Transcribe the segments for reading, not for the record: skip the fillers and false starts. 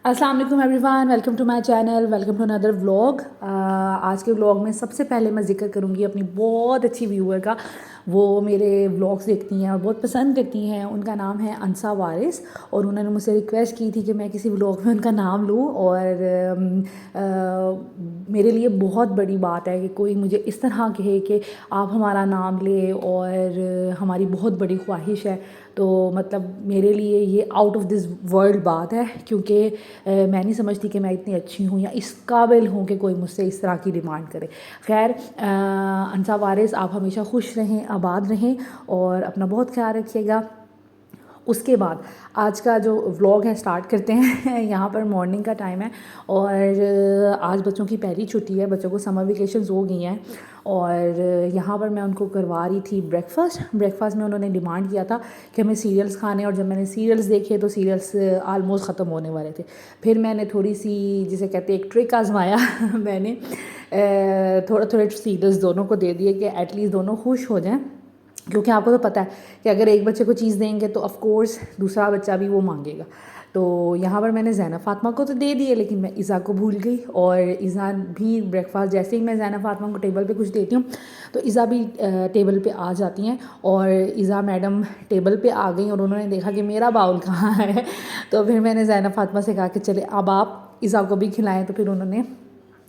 अस्सलाम वालेकुम everyone, welcome to my channel, welcome to another vlog. आज के व्लॉग में सबसे पहले मैं जिक्र करूँगी अपनी बहुत अच्छी व्यूअर का। वो मेरे व्लॉग्स देखती हैं और बहुत पसंद करती हैं। उनका नाम है अंसा वारिस और उन्होंने मुझसे रिक्वेस्ट की थी कि मैं किसी व्लॉग में उनका नाम लूँ। और मेरे लिए बहुत बड़ी बात है कि कोई मुझे इस तरह कहे कि आप हमारा नाम ले, और हमारी बहुत बड़ी ख्वाहिश है। तो मतलब मेरे लिए ये आउट ऑफ दिस वर्ल्ड बात है, क्योंकि मैं नहीं समझती कि मैं इतनी अच्छी हूँ या इस काबिल हूँ कि कोई मुझसे इस तरह की डिमांड करे। खैर, अंसा वारिस, आप हमेशा खुश रहें, आबाद रहें और अपना बहुत ख्याल रखिएगा। उसके बाद आज का जो व्लॉग है स्टार्ट करते हैं। यहाँ पर मॉर्निंग का टाइम है और आज बच्चों की पहली छुट्टी है, बच्चों को समर वेकेशंस हो गई हैं। और यहाँ पर मैं उनको करवा रही थी ब्रेकफास्ट में उन्होंने डिमांड किया था कि हमें सीरियल्स खाने, और जब मैंने सीरियल्स देखे तो सीरियल्स आलमोस्ट ख़त्म होने वाले थे। फिर मैंने थोड़ी सी, जिसे कहते हैं, एक ट्रिक आजमाया। मैंने थोड़े थोड़े सीरियल्स दोनों को दे दिए कि एटलीस्ट दोनों खुश हो जाएँ, क्योंकि आपको तो पता है कि अगर एक बच्चे को चीज़ देंगे तो ऑफ़ कोर्स दूसरा बच्चा भी वो मांगेगा। तो यहाँ पर मैंने ज़ैनब फ़ातिमा को तो दे दिए, लेकिन मैं इज़ा को भूल गई। और इज़ा भी ब्रेकफास्ट, जैसे ही मैं ज़ैनब फ़ातिमा को टेबल पे कुछ देती हूँ तो इज़ा भी टेबल पे आ जाती हैं। और इज़ा मैडम टेबल पे आ गई और उन्होंने देखा कि मेरा बाउल कहाँ है। तो फिर मैंने ज़ैनब फ़ातिमा से कहा कि चले अब आप इज़ा को भी खिलाएँ। तो फिर उन्होंने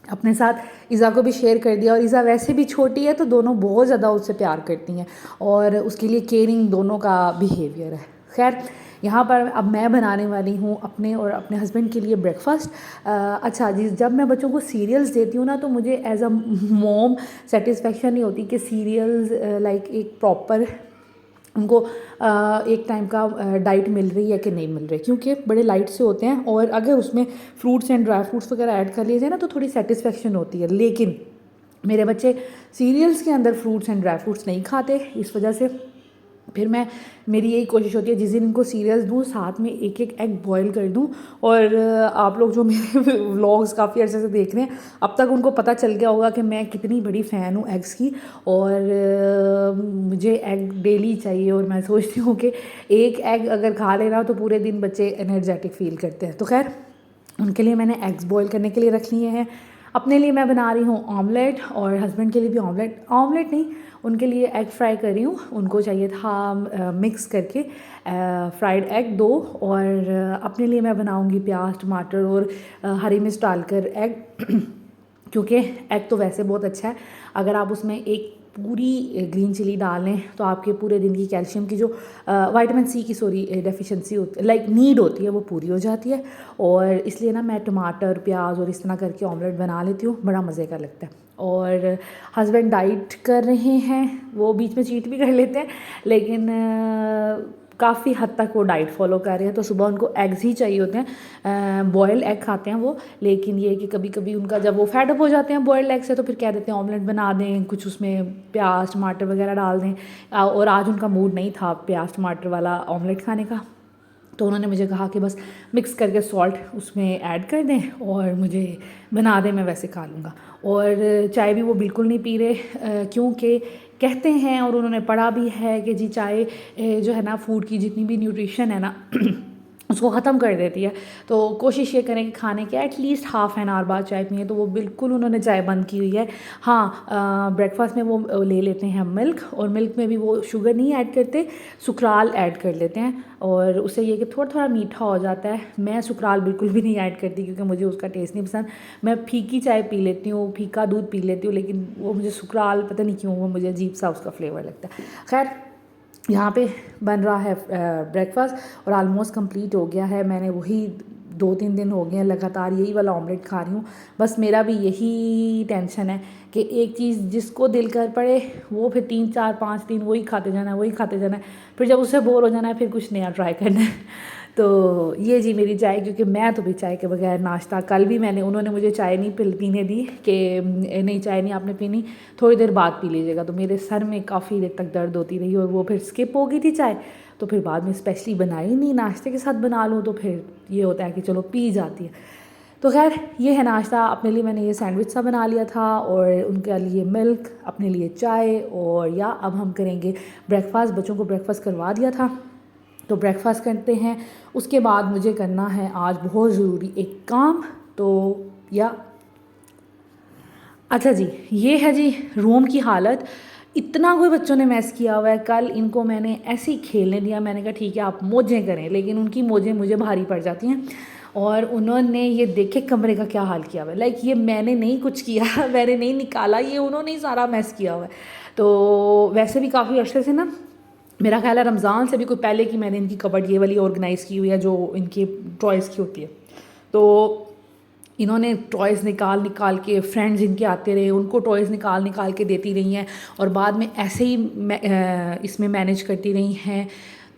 अपने साथ इज़ा को भी शेयर कर दिया। और इज़ा वैसे भी छोटी है तो दोनों बहुत ज़्यादा उससे प्यार करती हैं और उसके लिए केयरिंग दोनों का बिहेवियर है। खैर, यहाँ पर अब मैं बनाने वाली हूँ अपने और अपने हस्बैंड के लिए ब्रेकफास्ट। अच्छा जी, जब मैं बच्चों को सीरियल्स देती हूँ ना तो मुझे एज अ मॉम सेटिस्फेक्शन नहीं होती कि सीरियल्स लाइक एक प्रॉपर उनको एक टाइम का डाइट मिल रही है कि नहीं मिल रही, क्योंकि बड़े लाइट से होते हैं। और अगर उसमें फ्रूट्स एंड ड्राई फ्रूट्स वगैरह ऐड कर लिए जाए ना तो थोड़ी सेटिस्फेक्शन होती है। लेकिन मेरे बच्चे सीरियल्स के अंदर फ्रूट्स एंड ड्राई फ्रूट्स नहीं खाते, इस वजह से फिर मेरी यही कोशिश होती है जिस दिन इनको सीरियल्स दूँ साथ में एक एक एग बॉयल कर दूँ। और आप लोग जो मेरे व्लॉग्स काफ़ी अर्से से देख रहे हैं, अब तक उनको पता चल गया होगा कि मैं कितनी बड़ी फ़ैन हूँ एग्स की। और मुझे एग डेली चाहिए और मैं सोचती हूँ कि एक एग अगर खा लेना तो पूरे दिन बच्चे एनर्जेटिक फ़ील करते हैं। तो खैर, उनके लिए मैंने एग्स बॉयल करने के लिए रख लिए हैं। अपने लिए मैं बना रही हूँ ऑमलेट और हस्बैंड के लिए भी ऑमलेट नहीं, उनके लिए एग फ्राई कर रही हूँ। उनको चाहिए था मिक्स करके फ्राइड एग दो। और अपने लिए मैं बनाऊँगी प्याज टमाटर और हरी मिर्च डालकर एग। क्योंकि एग तो वैसे बहुत अच्छा है, अगर आप उसमें एक पूरी ग्रीन चिली डाल लें तो आपके पूरे दिन की कैल्शियम की जो विटामिन सी की डेफिशिएंसी होती है, लाइक नीड होती है, वो पूरी हो जाती है। और इसलिए ना मैं टमाटर प्याज और इस तरह करके ऑमलेट बना लेती हूँ, बड़ा मज़े का लगता है। और हस्बैंड डाइट कर रहे हैं, वो बीच में चीट भी कर लेते हैं, लेकिन काफ़ी हद तक वो डाइट फॉलो कर रहे हैं। तो सुबह उनको एग्स ही चाहिए होते हैं, बॉयल एग खाते हैं वो। लेकिन ये कि कभी कभी उनका जब वो फैड अप हो जाते हैं बॉयल्ड एग से तो फिर कह देते हैं ऑमलेट बना दें, कुछ उसमें प्याज टमाटर वगैरह डाल दें। और आज उनका मूड नहीं था प्याज टमाटर वाला ऑमलेट खाने का, तो उन्होंने मुझे कहा कि बस मिक्स करके सॉल्ट उसमें ऐड कर दें और मुझे बना दें, मैं वैसे खा लूँगा। और चाय भी वो बिल्कुल नहीं पी रहे, क्योंकि कहते हैं और उन्होंने पढ़ा भी है कि जी चाय जो है ना, फूड की जितनी भी न्यूट्रिशन है ना उसको ख़त्म कर देती है। तो कोशिश ये करें कि खाने के एटलीस्ट हाफ़ एन आवर बाद चाय पिए। तो वो बिल्कुल उन्होंने चाय बंद की हुई है। हाँ, ब्रेकफास्ट में वो ले लेते हैं मिल्क, और मिल्क में भी वो शुगर नहीं ऐड करते, सुकराल ऐड कर लेते हैं। और उससे ये कि थोड़ा थोड़ा मीठा हो जाता है। मैं सुकराल बिल्कुल भी नहीं ऐड करती क्योंकि मुझे उसका टेस्ट नहीं पसंद। मैं फीकी चाय पी लेती हूँ, फीका दूध पी लेती हूँ, लेकिन वो मुझे सुकराल पता नहीं क्यों वो मुझे अजीब सा उसका फ्लेवर लगता है। खैर, यहाँ पे बन रहा है ब्रेकफास्ट और ऑलमोस्ट कंप्लीट हो गया है। मैंने वही 2-3 दिन हो गए हैं लगातार यही वाला ऑमलेट खा रही हूँ। बस मेरा भी यही टेंशन है कि एक चीज़ जिसको दिल कर पड़े वो फिर 3-4-5 दिन वही खाते जाना है, वही खाते जाना है। फिर जब उससे बोर हो जाना है फिर कुछ नया ट्राई करना है। तो ये जी मेरी चाय, क्योंकि मैं तो भी चाय के बगैर नाश्ता, कल भी उन्होंने मुझे चाय नहीं पीने दी कि नहीं चाय नहीं आपने पीनी, थोड़ी देर बाद पी लीजिएगा। तो मेरे सर में काफ़ी देर तक दर्द होती रही और वो फिर स्किप हो गई थी चाय। तो फिर बाद में स्पेशली बनाई नहीं, नाश्ते के साथ बना लूँ तो फिर ये होता है कि चलो पी जाती है। तो खैर, ये है नाश्ता। अपने लिए मैंने ये सैंडविच सा बना लिया था और उनके लिए मिल्क, अपने लिए चाय। और या अब हम करेंगे ब्रेकफास्ट, बच्चों को ब्रेकफास्ट करवा दिया था तो ब्रेकफास्ट करते हैं, उसके बाद मुझे करना है आज बहुत ज़रूरी एक काम। तो या अच्छा जी, ये है जी रूम की हालत। इतना कोई बच्चों ने मैस किया हुआ है। कल इनको मैंने ऐसे ही खेलने दिया, मैंने कहा ठीक है आप मौजें करें, लेकिन उनकी मौजें मुझे भारी पड़ जाती हैं। और उन्होंने ये देखे कमरे का क्या हाल किया हुआ है। लाइक ये मैंने नहीं कुछ किया मैंने नहीं निकाला, ये उन्होंने ही सारा मैस किया हुआ है। तो वैसे भी काफ़ी अर्से से ना, मेरा ख्याल है रमज़ान से भी कोई पहले की मैंने इनकी कबर्ड ये वाली ऑर्गेनाइज़ की हुई है जो इनकी टॉयज़ की होती है। तो इन्होंने टॉयज़ निकाल निकाल के, फ्रेंड्स इनके आते रहे, उनको टॉयज़ निकाल निकाल के देती रही हैं और बाद में ऐसे ही इसमें मैनेज करती रही हैं।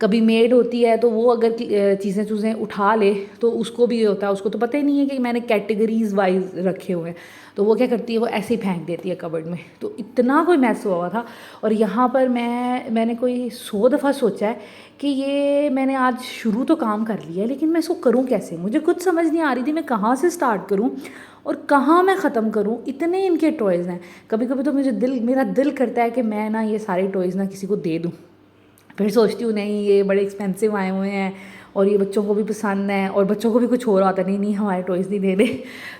कभी मेड होती है तो वो अगर चीज़ें उठा ले तो उसको भी ये होता है, उसको तो पता ही नहीं है कि मैंने कैटेगरीज वाइज रखे हुए हैं। तो वो क्या करती है, वो ऐसे ही फेंक देती है कबर्ड में। तो इतना कोई मैस हुआ था। और यहाँ पर मैंने कोई 100 दफ़ा सोचा है कि ये मैंने आज शुरू तो काम कर लिया है, लेकिन मैं इसको करूँ कैसे। मुझे कुछ समझ नहीं आ रही थी मैं कहाँ से स्टार्ट करूँ और कहाँ मैं ख़त्म करूँ। इतने इनके टॉयज़ हैं। कभी कभी तो मेरा दिल करता है कि मैं ना ये सारे टॉयज़ ना किसी को दे दूँ। फिर सोचती हूँ नहीं ये बड़े एक्सपेंसिव आए हुए हैं और ये बच्चों को भी पसंद है, और बच्चों को भी कुछ हो रहा होता है, नहीं नहीं हमारे टॉयज़ नहीं देने।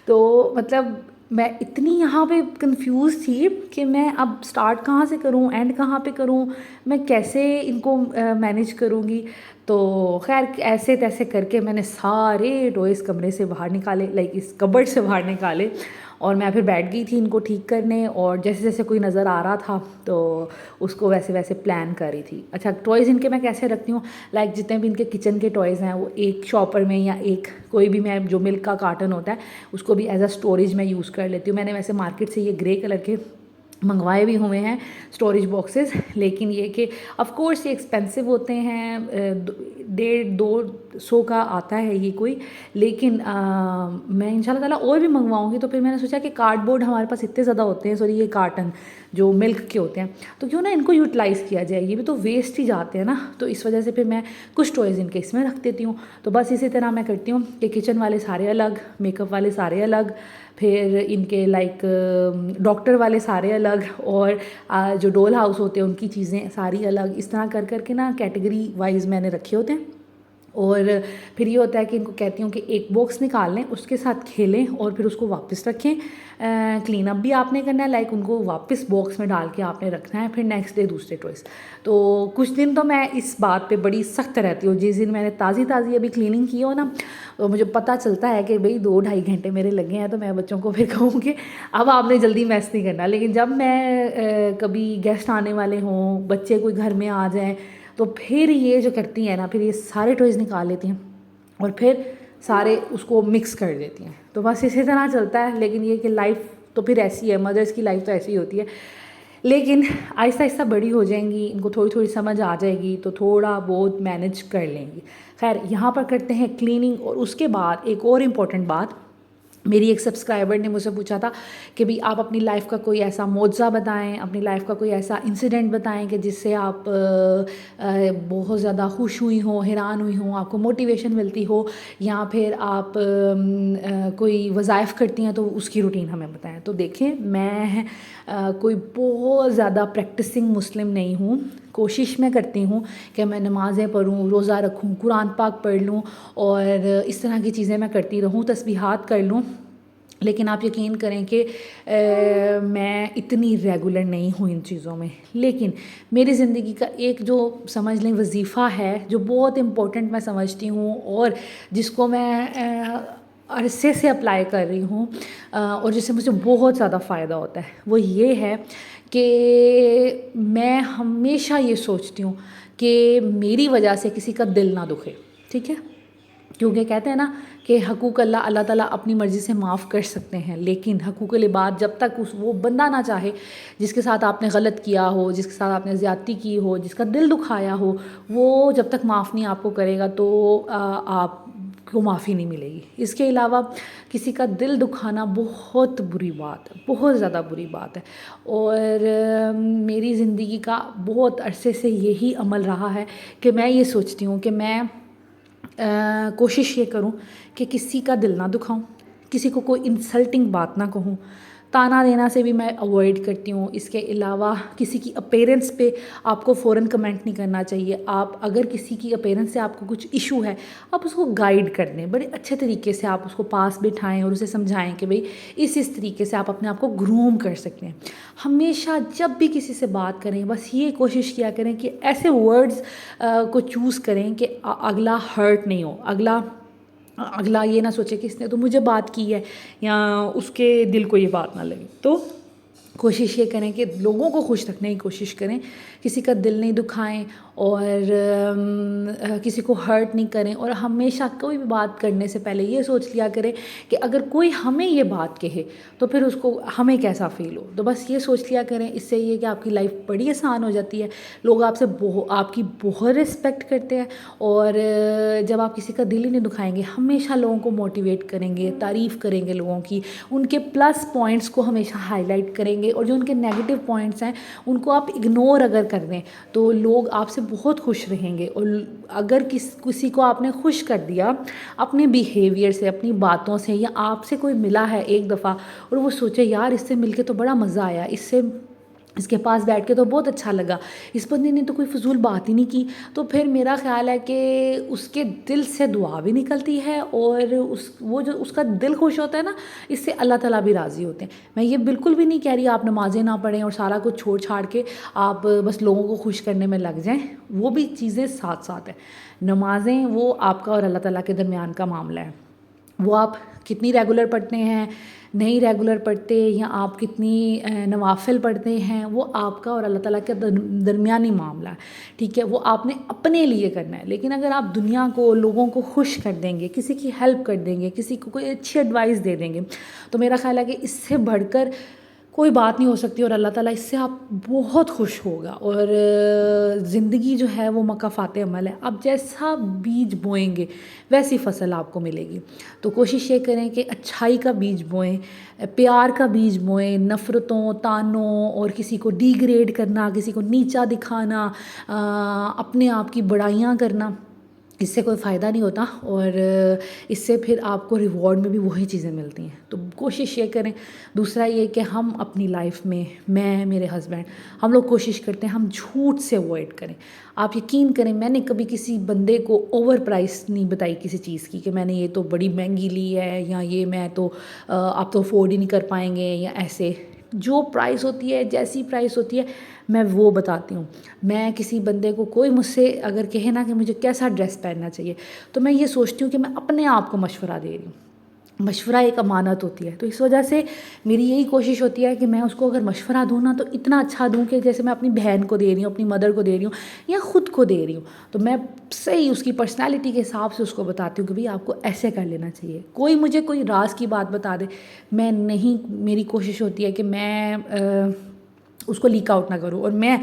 तो मतलब मैं इतनी यहाँ पे कंफ्यूज थी कि मैं अब स्टार्ट कहाँ से करूँ, एंड कहाँ पे करूँ, मैं कैसे इनको मैनेज करूँगी। तो खैर ऐसे तैसे करके मैंने सारे टॉयज़ कमरे से बाहर निकाले, लाइक इस कबर्ड से बाहर निकाले, और मैं फिर बैठ गई थी इनको ठीक करने। और जैसे जैसे कोई नज़र आ रहा था तो उसको वैसे वैसे प्लान कर रही थी। अच्छा टॉयज़ इनके मैं कैसे रखती हूँ, लाइक जितने भी इनके किचन के टॉयज़ हैं वो एक शॉपर में, या एक कोई भी मैं जो मिल्क का कार्टन होता है उसको भी एज अ स्टोरेज मैं यूज़ कर लेती हूँ। मैंने वैसे मार्केट से ये ग्रे कलर के मंगवाए भी हुए हैं स्टोरेज बॉक्सेस, लेकिन ये कि ऑफ़ कोर्स ये एक्सपेंसिव होते हैं, 150-200 का आता है ये कोई। लेकिन मैं इंशाल्लाह ताला और भी मंगवाऊंगी। तो फिर मैंने सोचा कि कार्डबोर्ड हमारे पास इतने ज़्यादा होते हैं, सॉरी ये कार्टन जो मिल्क के होते हैं, तो क्यों ना इनको यूटिलाइज़ किया जाए, ये भी तो वेस्ट ही जाते हैं ना। तो इस वजह से फिर मैं कुछ टॉयज़ इनके इसमें रख देती हूँ। तो बस इसी तरह मैं करती हूँ कि किचन वाले सारे अलग, मेकअप वाले सारे अलग, फिर इनके लाइक डॉक्टर वाले सारे अलग, और जो डोल हाउस होते हैं उनकी चीज़ें सारी अलग। इस तरह कर करके ना कैटेगरी वाइज मैंने रखे होते हैं। और फिर ये होता है कि इनको कहती हूँ कि एक बॉक्स निकाल लें, उसके साथ खेलें और फिर उसको वापस रखें। क्लीन अप भी आपने करना है, लाइक उनको वापस बॉक्स में डाल के आपने रखना है, फिर नेक्स्ट डे दूसरे टॉयज़। तो कुछ दिन तो मैं इस बात पे बड़ी सख्त रहती हूँ। जिस दिन मैंने ताज़ी अभी क्लीनिंग की हो ना, तो मुझे पता चलता है कि भाई 2-2.5 घंटे मेरे लगे हैं, तो मैं बच्चों को फिर कहूँ कि अब आपने जल्दी मैस नहीं करना। लेकिन जब मैं कभी गेस्ट आने वाले हों, बच्चे कोई घर में आ जाएँ, तो फिर ये जो करती हैं ना, फिर ये सारे टॉयज़ निकाल लेती हैं और फिर सारे उसको मिक्स कर देती हैं। तो बस इसी तरह चलता है। लेकिन ये कि लाइफ तो फिर ऐसी है, मदर्स की लाइफ तो ऐसी ही होती है। लेकिन आहिस्ता आहिस्ता बड़ी हो जाएंगी, इनको थोड़ी थोड़ी समझ आ जाएगी, तो थोड़ा बहुत मैनेज कर लेंगी। खैर यहाँ पर करते हैं क्लीनिंग। और उसके बाद एक और इम्पॉर्टेंट बात, मेरी एक सब्सक्राइबर ने मुझसे पूछा था कि भाई आप अपनी लाइफ का कोई ऐसा मौज़ा बताएं, अपनी लाइफ का कोई ऐसा इंसिडेंट बताएं कि जिससे आप बहुत ज़्यादा खुश हुई हो, हैरान हुई हो, आपको मोटिवेशन मिलती हो, या फिर आप कोई वज़ाइफ करती हैं तो उसकी रूटीन हमें बताएं। तो देखें मैं कोई बहुत ज़्यादा प्रैक्टिसिंग मुस्लिम नहीं हूँ। कोशिश मैं करती हूँ कि मैं नमाज़ें पढ़ूँ, रोज़ा रखूँ, कुरान पाक पढ़ लूँ और इस तरह की चीज़ें मैं करती रहूँ, तस्बीहात कर लूँ। लेकिन आप यकीन करें कि मैं इतनी रेगुलर नहीं हूँ इन चीज़ों में। लेकिन मेरी ज़िंदगी का एक जो समझ लें वजीफ़ा है, जो बहुत इम्पोर्टेंट मैं समझती हूँ और जिसको मैं अरसे से अप्लाई कर रही हूँ और जिससे मुझे बहुत ज़्यादा फ़ायदा होता है, वो ये है कि मैं हमेशा ये सोचती हूँ कि मेरी वजह से किसी का दिल ना दुखे। ठीक है, क्योंकि कहते हैं ना कि हकूक़ अल्लाह ताला अपनी मर्ज़ी से माफ़ कर सकते हैं, लेकिन हकूक़ुल इबाद जब तक वो बंदा ना चाहे, जिसके साथ आपने गलत किया हो, जिसके साथ आपने ज़्यादती की हो, जिसका दिल दुखाया हो, वो जब तक माफ़ नहीं आपको करेगा तो आपको माफ़ी नहीं मिलेगी। इसके अलावा किसी का दिल दुखाना बहुत बुरी बात है, बहुत ज़्यादा बुरी बात है। और मेरी ज़िंदगी का बहुत अरसे से यही अमल रहा है कि मैं ये सोचती हूँ कि मैं कोशिश ये करूं कि किसी का दिल ना दुखाऊं, किसी को कोई इंसल्टिंग बात ना कहूं, ताना देना से भी मैं अवॉइड करती हूँ। इसके अलावा किसी की अपीयरेंस पे आपको फ़ौरन कमेंट नहीं करना चाहिए। आप अगर किसी की अपीयरेंस से आपको कुछ इशू है, आप उसको गाइड कर दें, बड़े अच्छे तरीके से आप उसको पास बिठाएं और उसे समझाएं कि भाई इस तरीके से आप अपने आप को ग्रूम कर सकते हैं। हमेशा जब भी किसी से बात करें, बस ये कोशिश किया करें कि ऐसे वर्ड्स को चूज़ करें कि अगला हर्ट नहीं हो, अगला ये ना सोचे कि इसने तो मुझे बात की है या उसके दिल को ये बात ना लगे। तो कोशिश ये करें कि लोगों को खुश रखने की कोशिश करें, किसी का दिल नहीं दुखाएं और किसी को हर्ट नहीं करें। और हमेशा कोई भी बात करने से पहले ये सोच लिया करें कि अगर कोई हमें ये बात कहे तो फिर उसको हमें कैसा फ़ील हो। तो बस ये सोच लिया करें, इससे ये कि आपकी लाइफ बड़ी आसान हो जाती है। लोग आपसे आपकी बहुत रिस्पेक्ट करते हैं और जब आप किसी का दिल ही नहीं दुखाएंगे, हमेशा लोगों को मोटिवेट करेंगे, तारीफ़ करेंगे लोगों की, उनके प्लस पॉइंट्स को हमेशा हाईलाइट करेंगे और जो उनके नेगेटिव पॉइंट्स हैं उनको आप इग्नोर अगर कर दें तो लोग आपसे बहुत खुश रहेंगे। और अगर किसी को आपने खुश कर दिया अपने बिहेवियर से, अपनी बातों से, या आपसे कोई मिला है एक दफ़ा और वो सोचे यार इससे मिलके तो बड़ा मज़ा आया, इसके पास बैठ के तो बहुत अच्छा लगा, इस बंदे ने तो कोई फजूल बात ही नहीं की, तो फिर मेरा ख्याल है कि उसके दिल से दुआ भी निकलती है और वो जो उसका दिल खुश होता है ना, इससे अल्लाह ताला भी राज़ी होते हैं। मैं ये बिल्कुल भी नहीं कह रही आप नमाज़ें ना पढ़ें और सारा कुछ छोड़ छाड़ के आप बस लोगों को खुश करने में लग जाएं, वो भी चीज़ें साथ साथ हैं। नमाज़ें वो आपका और अल्लाह ताला के दरमियान का मामला है। वो आप कितनी रेगुलर पढ़ते हैं, नहीं रेगुलर पढ़ते, या आप कितनी नवाफिल पढ़ते हैं, वो आपका और अल्लाह ताला के दरमियानी मामला है, ठीक है। वो आपने अपने लिए करना है। लेकिन अगर आप दुनिया को, लोगों को खुश कर देंगे, किसी की हेल्प कर देंगे, किसी को कोई अच्छी एडवाइस दे देंगे, तो मेरा ख्याल है कि इससे बढ़कर कोई बात नहीं हो सकती और अल्लाह ताला इससे आप बहुत खुश होगा। और ज़िंदगी जो है वो मकाफ़ाते अमल है, आप जैसा बीज बोएंगे वैसी फसल आपको मिलेगी। तो कोशिश ये करें कि अच्छाई का बीज बोएं, प्यार का बीज बोएं, नफ़रतों, तानों और किसी को डिग्रेड करना, किसी को नीचा दिखाना, अपने आप की बड़ाइयाँ करना, इससे कोई फ़ायदा नहीं होता और इससे फिर आपको रिवॉर्ड में भी वही चीज़ें मिलती हैं। तो कोशिश ये करें। दूसरा ये कि हम अपनी लाइफ में, मैं, मेरे हस्बैंड, हम लोग कोशिश करते हैं हम झूठ से अवॉइड करें। आप यकीन करें, मैंने कभी किसी बंदे को ओवर प्राइस नहीं बताई किसी चीज़ की कि मैंने ये तो बड़ी महंगी ली है, या ये मैं तो आप तो अफोर्ड ही नहीं कर पाएंगे, या ऐसे। जो प्राइस होती है, जैसी प्राइस होती है, मैं वो बताती हूँ। मैं किसी बंदे को, कोई मुझसे अगर कहे ना कि मुझे कैसा ड्रेस पहनना चाहिए, तो मैं ये सोचती हूँ कि मैं अपने आप को मशवरा दे रही हूँ। मशवरा एक अमानत होती है, तो इस वजह से मेरी यही कोशिश होती है कि मैं उसको अगर मशवरा दूँ ना, तो इतना अच्छा दूँ कि जैसे मैं अपनी बहन को दे रही हूँ, अपनी मदर को दे रही हूँ, या ख़ुद को दे रही हूँ। तो मैं सही उसकी पर्सनैलिटी के हिसाब से उसको बताती हूँ कि भाई आपको ऐसे कर लेना चाहिए। कोई मुझे कोई राज की बात बता दे, मैं नहीं, मेरी कोशिश होती है कि मैं उसको लीक आउट ना करूँ। और मैं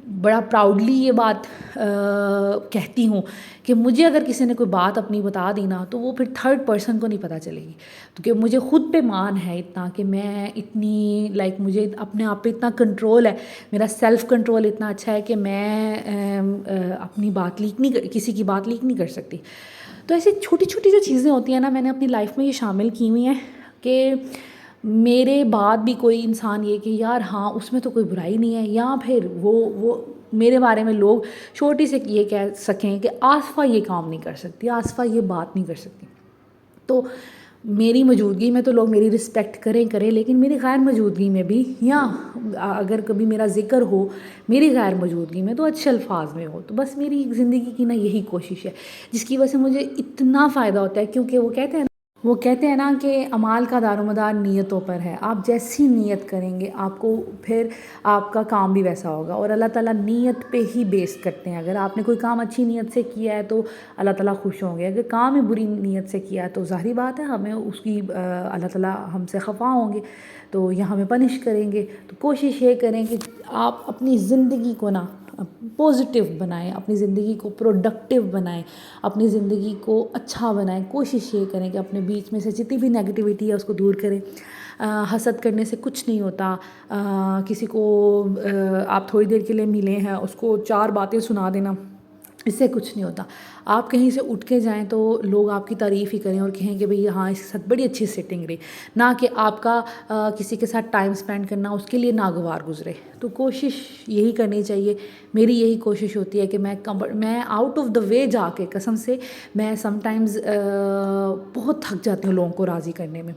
बड़ा प्राउडली ये बात कहती हूँ कि मुझे अगर किसी ने कोई बात अपनी बता दी ना, तो वो फिर थर्ड पर्सन को नहीं पता चलेगी। क्योंकि मुझे ख़ुद पे मान है इतना कि मैं इतनी मुझे अपने आप पे इतना कंट्रोल है, मेरा सेल्फ़ कंट्रोल इतना अच्छा है कि मैं अपनी बात लीक नहीं, किसी की बात लीक नहीं कर सकती। तो ऐसी छोटी छोटी जो चीज़ें होती हैं ना, मैंने अपनी लाइफ में ये शामिल की हुई हैं कि मेरे बाद भी कोई इंसान ये कि यार हाँ उसमें तो कोई बुराई नहीं है, या फिर वो मेरे बारे में लोग छोटी से ये कह सकें कि आसफ़ा ये काम नहीं कर सकती, आसफ़ा ये बात नहीं कर सकती। तो मेरी मौजूदगी में तो लोग मेरी रिस्पेक्ट करें, लेकिन मेरी गैर मौजूदगी में भी, या अगर कभी मेरा ज़िक्र हो मेरी गैर मौजूदगी में, तो अच्छे अल्फाज में हो। तो बस मेरी ज़िंदगी की ना यही कोशिश है, जिसकी वजह से मुझे इतना फ़ायदा होता है। क्योंकि वो कहते हैं ना कि अमाल का दारोमदार नीयतों पर है। आप जैसी नीयत करेंगे, आपको फिर आपका काम भी वैसा होगा। और अल्लाह ताला नीयत पे ही बेस करते हैं। अगर आपने कोई काम अच्छी नीयत से किया है तो अल्लाह ताला खुश होंगे, अगर काम ही बुरी नीयत से किया है तो ज़ाहिर बात है हमें उसकी अल्लाह ताला हमसे खफा होंगे, तो या हमें पनिश करेंगे। तो कोशिश ये करें कि आप अपनी ज़िंदगी को ना पॉजिटिव बनाएं, अपनी ज़िंदगी को प्रोडक्टिव बनाएं, अपनी ज़िंदगी को अच्छा बनाएं। कोशिश ये करें कि अपने बीच में से जितनी भी नेगेटिविटी है उसको दूर करें। हसद करने से कुछ नहीं होता। किसी को आप थोड़ी देर के लिए मिले हैं, उसको 4 बातें सुना देना इससे कुछ नहीं होता। आप कहीं से उठ के जाएँ तो लोग आपकी तारीफ़ ही करें और कहें कि भई हाँ, इसके साथ बड़ी अच्छी सिटिंग रही, ना कि आपका किसी के साथ टाइम स्पेंड करना उसके लिए नागवार गुज़रे। तो कोशिश यही करनी चाहिए, मेरी यही कोशिश होती है कि मैं आउट ऑफ द वे जाके कसम से मैं समटाइम्स बहुत थक जाती हूँ लोगों को राज़ी करने में,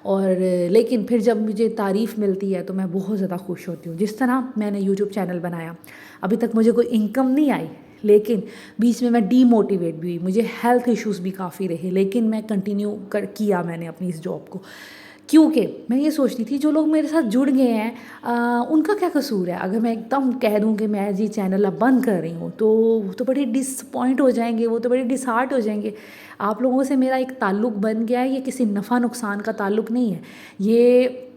और लेकिन फिर जब मुझे तारीफ़ मिलती है तो मैं बहुत ज़्यादा खुश होती हूँ। जिस तरह मैंने यूट्यूब चैनल बनाया, अभी तक मुझे कोई इनकम नहीं आई, लेकिन बीच में मैं डीमोटिवेट भी हुई, मुझे हेल्थ इश्यूज़ भी काफ़ी रहे, लेकिन मैं कंटिन्यू किया मैंने अपनी इस जॉब को, क्योंकि मैं ये सोचती थी जो लोग मेरे साथ जुड़ गए हैं उनका क्या कसूर है। अगर मैं एकदम कह दूं कि मैं जी चैनल अब बंद कर रही हूँ तो वो तो बड़े डिसअपॉइंट हो जाएंगे, वो तो बड़े डिसहार्ट हो जाएंगे। आप लोगों से मेरा एक ताल्लुक़ बन गया है, ये किसी नफ़ा नुकसान का ताल्लुक़ नहीं है। ये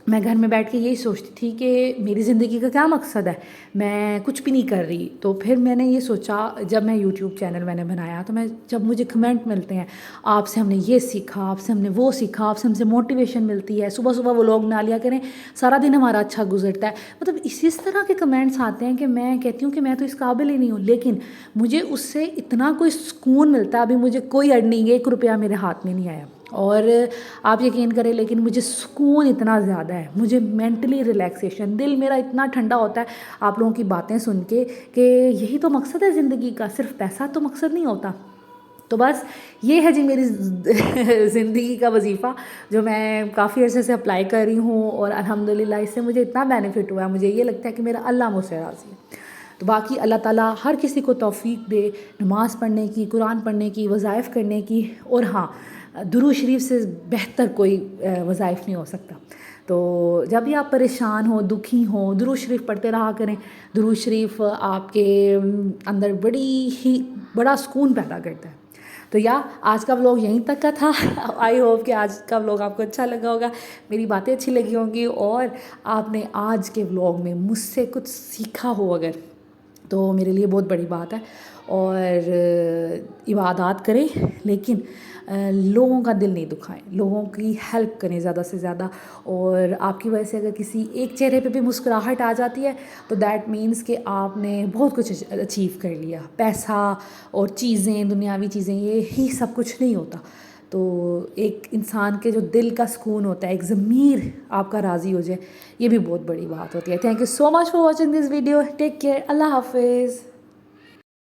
मैं घर में बैठ के यही सोचती थी कि मेरी ज़िंदगी का क्या मकसद है, मैं कुछ भी नहीं कर रही। तो फिर मैंने ये सोचा, जब मैं यूट्यूब चैनल मैंने बनाया तो मैं जब मुझे कमेंट मिलते हैं आपसे हमने ये सीखा, आपसे हमने वो सीखा, आपसे हमसे मोटिवेशन मिलती है, सुबह सुबह व्लॉग बना लिया करें, सारा दिन हमारा अच्छा गुजरता है, मतलब इस तरह के कमेंट्स आते हैं कि मैं कहती हूँ कि मैं तो इस काबिल ही नहीं हूँ, लेकिन मुझे उससे इतना कोई सुकून मिलता है। अभी मुझे कोई अर्निंग 1 रुपया मेरे हाथ में नहीं आया, और आप यकीन करें लेकिन मुझे सुकून इतना ज़्यादा है, मुझे मेंटली रिलैक्सेशन, दिल मेरा इतना ठंडा होता है आप लोगों की बातें सुन के कि यही तो मकसद है ज़िंदगी का, सिर्फ पैसा तो मकसद नहीं होता। तो बस ये है जी मेरी ज़िंदगी का वजीफ़ा जो मैं काफ़ी अर्से से अप्लाई कर रही हूँ, और अल्हम्दुलिल्लाह इससे मुझे इतना बेनिफिट हुआ है, मुझे ये लगता है कि मेरा अल्लाह मुझसे राज़ी है। तो बाकी अल्लाह ताला हर किसी को तौफ़ीक दे नमाज़ पढ़ने की, कुरान पढ़ने की, वज़ाइफ करने की, और हाँ, दुरूद शरीफ से बेहतर कोई वज़ाइफ नहीं हो सकता। तो जब भी आप परेशान हो, दुखी हो, दुरूद शरीफ पढ़ते रहा करें। दुरूद शरीफ आपके अंदर बड़ा सुकून पैदा करता है। तो आज का व्लॉग यहीं तक का था। आई होप कि आज का व्लॉग आपको अच्छा लगा होगा, मेरी बातें अच्छी लगी होंगी, और आपने आज के व्लॉग में मुझसे कुछ सीखा हो अगर, तो मेरे लिए बहुत बड़ी बात है। और इबादत करें, लेकिन लोगों का दिल नहीं दुखाएं, लोगों की हेल्प करें ज़्यादा से ज़्यादा। और आपकी वजह से अगर किसी एक चेहरे पे भी मुस्कुराहट आ जाती है तो दैट मीन्स कि आपने बहुत कुछ अचीव कर लिया। पैसा और चीज़ें, दुनियावी चीज़ें, ये ही सब कुछ नहीं होता। तो एक इंसान के जो दिल का सुकून होता है, एक ज़मीर आपका राज़ी हो जाए, ये भी बहुत बड़ी बात होती है। Thank you so much for watching this video. Take care. अल्लाह हाफिज़।